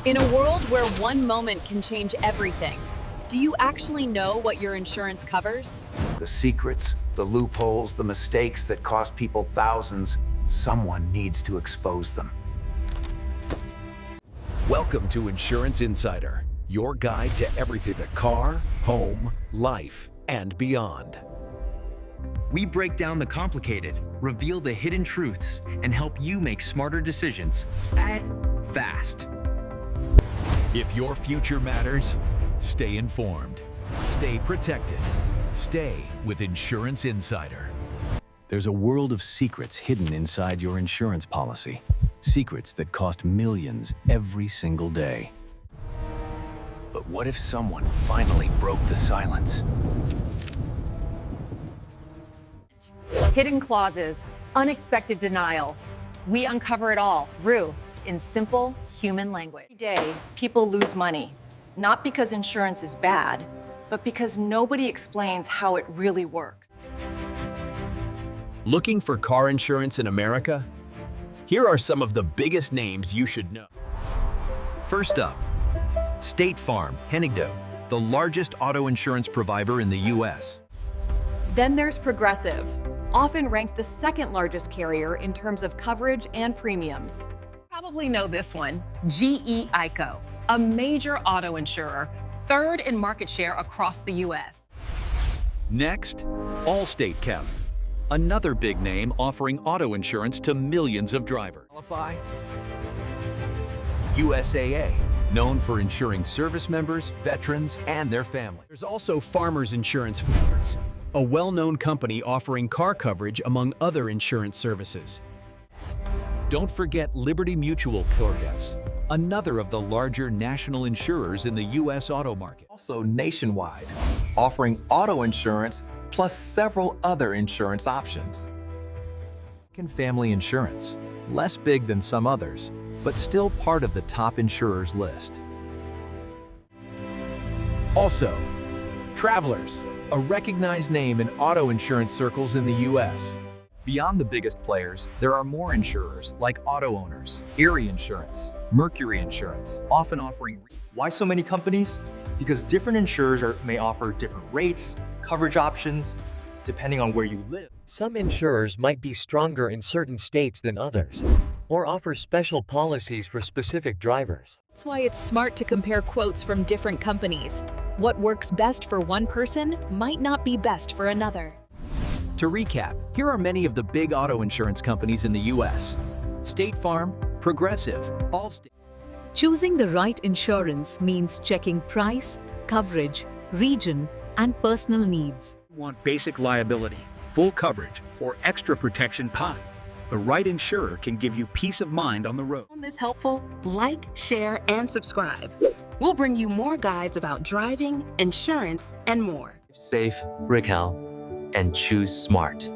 In a world where one moment can change everything, do you actually know what your insurance covers? The secrets, the loopholes, the mistakes that cost people thousands, someone needs to expose them. Welcome to Insurance Insider, your guide to everything the car, home, life, and beyond. We break down the complicated, reveal the hidden truths, and help you make smarter decisions fast. If your future matters, stay informed, stay protected, stay with Insurance Insider. There's a world of secrets hidden inside your insurance policy. Secrets that cost millions every single day. But what if someone finally broke the silence? Hidden clauses, unexpected denials. We uncover it all, Rue, in simple human language. Every day, people lose money, not because insurance is bad, but because nobody explains how it really works. Looking for car insurance in America? Here are some of the biggest names you should know. First up, State Farm, Henigdon, the largest auto insurance provider in the U.S. Then there's Progressive, often ranked the second largest carrier in terms of coverage and premiums. Probably know this one, GE ICO, a major auto insurer, third in market share across the U.S. Next, Allstate Cap, another big name offering auto insurance to millions of drivers. USAA, known for insuring service members, veterans, and their families. There's also Farmers Insurance Funds, a well-known company offering car coverage among other insurance services. Don't forget Liberty Mutual Corvettes, another of the larger national insurers in the U.S. auto market. Also nationwide, offering auto insurance plus several other insurance options. Family Insurance, less big than some others, but still part of the top insurers list. Also, Travelers, a recognized name in auto insurance circles in the U.S. Beyond the biggest players, there are more insurers like Auto Owners, Erie Insurance, Mercury Insurance, often offering. Why so many companies? Because different insurers may offer different rates, coverage options, depending on where you live. Some insurers might be stronger in certain states than others, or offer special policies for specific drivers. That's why it's smart to compare quotes from different companies. What works best for one person might not be best for another. To recap, here are many of the big auto insurance companies in the U.S. State Farm, Progressive, Allstate. Choosing the right insurance means checking price, coverage, region, and personal needs. Want basic liability, full coverage, or extra protection pie? The right insurer can give you peace of mind on the road. Found this helpful? Like, share, and subscribe. We'll bring you more guides about driving, insurance, and more. Safe, Raquel, and choose smart.